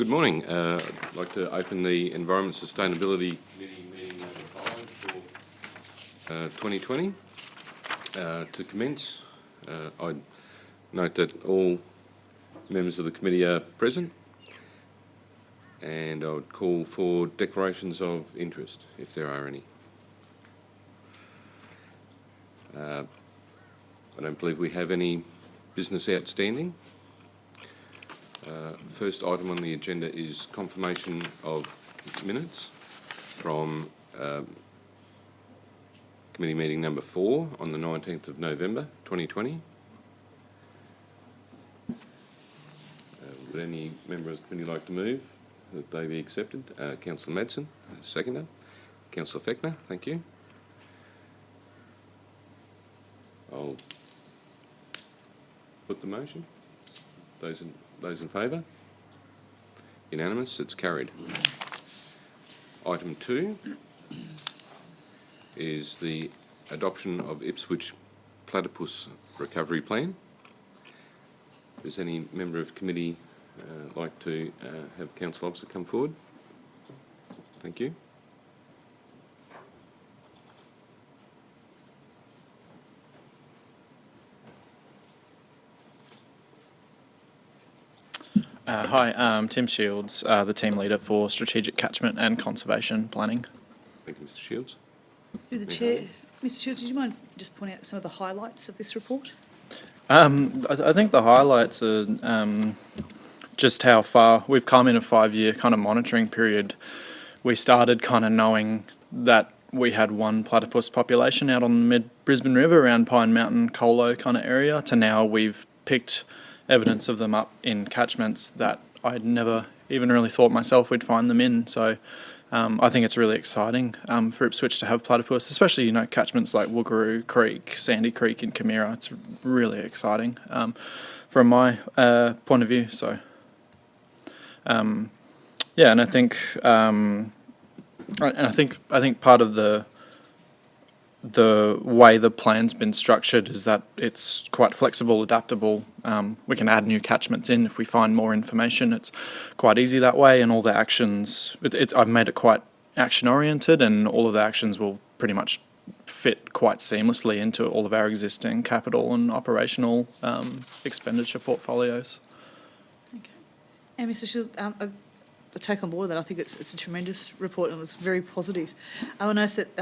Good morning. I'd like to open the Environment Sustainability Committee meeting number 5 for 2020. To commence, I'd note that all members of the committee are present, and I would call for declarations of interest, if there are any. I don't believe we have any business outstanding. First item on the agenda is confirmation of minutes from committee meeting number 4 on the 19th of November 2020. Would any member of the committee like to move that they be accepted? Councillor Madsen, seconder. Councillor Fechner, thank you. I'll put the motion. Those in favour? Unanimous, it's carried. Item 2 is the adoption of Ipswich Platypus Recovery Plan. Does any member of committee like to have Council Officer come forward? Thank you. Hi, I'm Tim Shields, the team leader for Strategic Catchment and Conservation Planning. Thank you, Mr. Shields. Through the Chair, Mr. Shields, would you mind just pointing out some of the highlights of this report? I think the highlights are just how far we've come in a 5-year kind of monitoring period. We started kind of knowing that we had one platypus population out on the mid-Brisbane River around Pine Mountain, Colo kind of area, to now we've picked evidence of them up in catchments that I'd never even really thought myself we'd find them in. So I think it's really exciting for Ipswich to have platypus, especially, you know, catchments like Woogaroo Creek, Sandy Creek in Camira. It's really exciting from my point of view. So yeah, and I think I think part of the way the plan's been structured is that it's quite flexible, adaptable. We can add new catchments in if we find more information. It's quite easy that way, and all the actions, I've made it quite action-oriented, and all of the actions will pretty much fit quite seamlessly into all of our existing capital and operational expenditure portfolios. Okay. And Mr. Shields, I take on board that. I think it's a tremendous report and it was very positive. I will notice that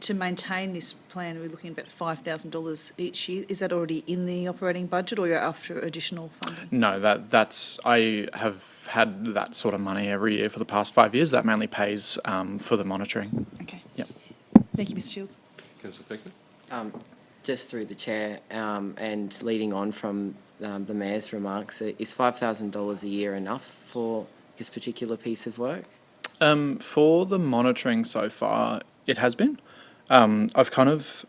to maintain this plan, we're looking at about $5,000 each year. Is that already in the operating budget, or you're after additional funding? No, that's I have had that sort of money every year for the past 5 years. That mainly pays for the monitoring. Okay. Yep. Thank you, Mr. Shields. Councillor Fechner? Just through the chair, and leading on from the Mayor's remarks, is $5,000 a year enough for this particular piece of work? For the monitoring so far, it has been. I've kind of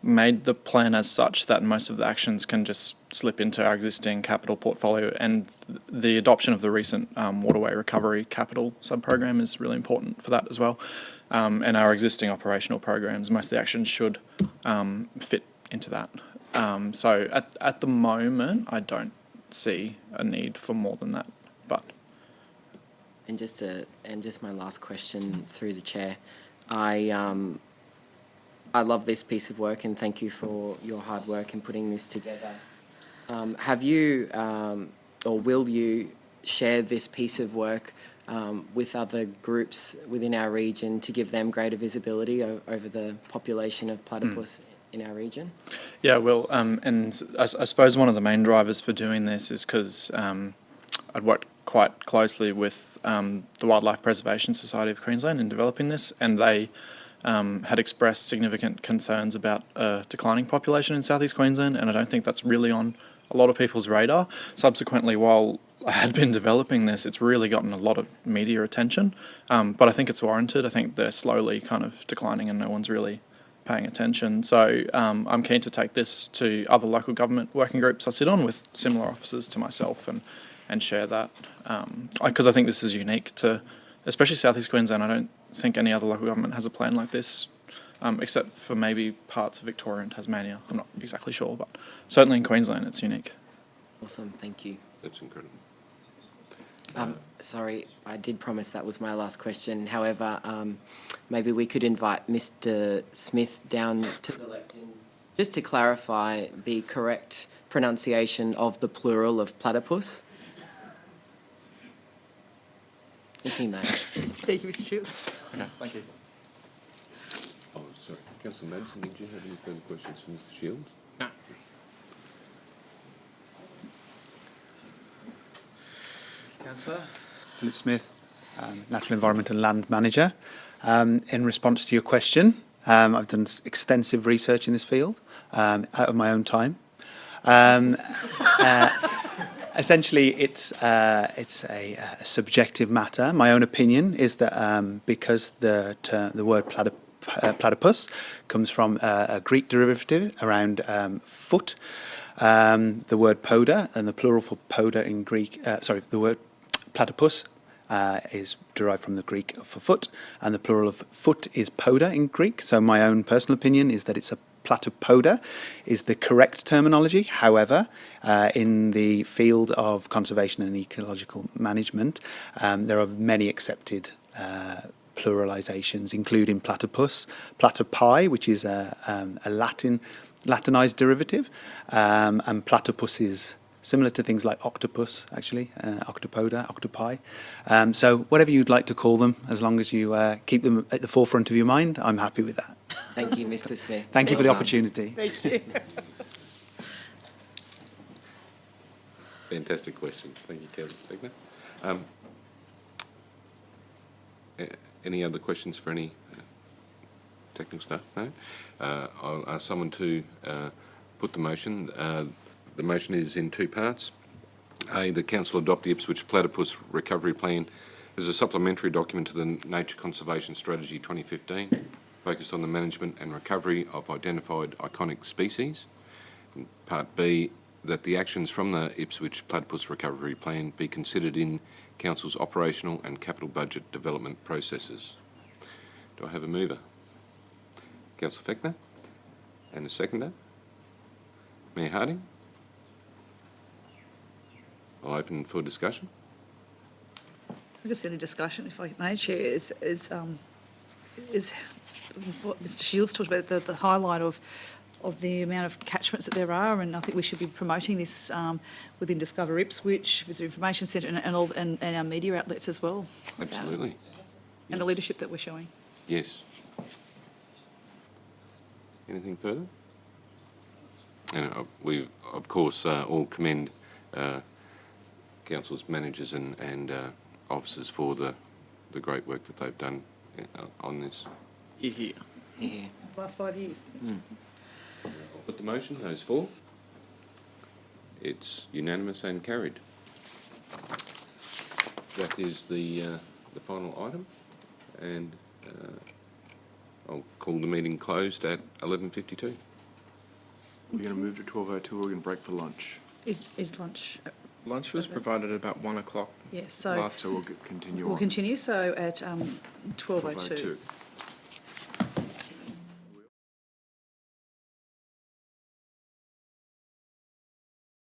made the plan as such that most of the actions can just slip into our existing capital portfolio, and the adoption of the recent waterway recovery capital sub-program is really important for that as well. And our existing operational programs, most of the actions should fit into that. So at the moment, I don't see a need for more than that, but... And just my last question through the chair, I love this piece of work and thank you for your hard work in putting this together. Have you or will you share this piece of work with other groups within our region to give them greater visibility over the population of platypus in our region? Yeah, well, and I suppose one of the main drivers for doing this is because I'd worked quite closely with the Wildlife Preservation Society of Queensland in developing this, and they had expressed significant concerns about a declining population in southeast Queensland, and I don't think that's really on a lot of people's radar. Subsequently, while I had been developing this, it's really gotten a lot of media attention, but I think it's warranted. I think they're slowly kind of declining and no one's really paying attention. So I'm keen to take this to other local government working groups I sit on with similar officers to myself and share that, because I think this is unique to, especially southeast Queensland. I don't think any other local government has a plan like this, except for maybe parts of Victoria and Tasmania. I'm not exactly sure, but certainly in Queensland it's unique. Awesome, thank you. That's incredible. Sorry, I did promise that was my last question. However, maybe we could invite Mr. Smith down to the lectern just to clarify the correct pronunciation of the plural of platypus. If he may. Thank you, Mr. Shields. Okay, thank you. Oh, sorry. Councillor Madison, did you have any further questions for Mr Shields? No. Councillor. Philip Smith, Natural Environment and Land Manager. In response to your question, I've done extensive research in this field out of my own time. Essentially, it's a subjective matter. My own opinion is that because the word platypus comes from a Greek derivative around foot, the word poda and the plural for poda in Greek, the word platypus is derived from the Greek for foot, and the plural of foot is poda in Greek. So my own personal opinion is that it's a platypoda is the correct terminology. However, in the field of conservation and ecological management, there are many accepted pluralizations, including platypus, platypi, which is a Latinized derivative, and platypus is similar to things like octopus, actually, octopoda, octopi. So whatever you'd like to call them, as long as you keep them at the forefront of your mind, I'm happy with that. Thank you, Mr. Smith. Thank you for the Well done. opportunity. Thank you. Fantastic question. Thank you, Councillor Wagner. Any other questions for any technical staff? No? I'll ask someone to put the motion. The motion is in two parts. A, the Council adopt the Ipswich Platypus Recovery Plan as a supplementary document to the Nature Conservation Strategy 2015, focused on the management and recovery of identified iconic species. And part B, that the actions from the Ipswich Platypus Recovery Plan be considered in Council's operational and capital budget development processes. Do I have a mover? Councillor Fechner? And a seconder? Mayor Harding? I'll open for discussion. I guess any discussion, if I may, Chair, is what Mr. Shields talked about, the highlight of the amount of catchments that there are, and I think we should be promoting this within Discover Ipswich, Visitor Information Centre, and our media outlets as well. Absolutely. And the leadership that we're showing. Yes. Anything further? And we, of course, all commend council's managers and officers for the great work that they've done on this. Yeah. Yeah. Last 5 years. I'll put the motion. Those for? It's unanimous and carried. That is the final item, and I'll call the meeting closed at 11:52. We're going to move to 12:02. We're going to break for lunch. Is lunch? Lunch was provided at about 1 o'clock. Yes, so So we'll continue we'll on. continue. So at 12:02. 12:02.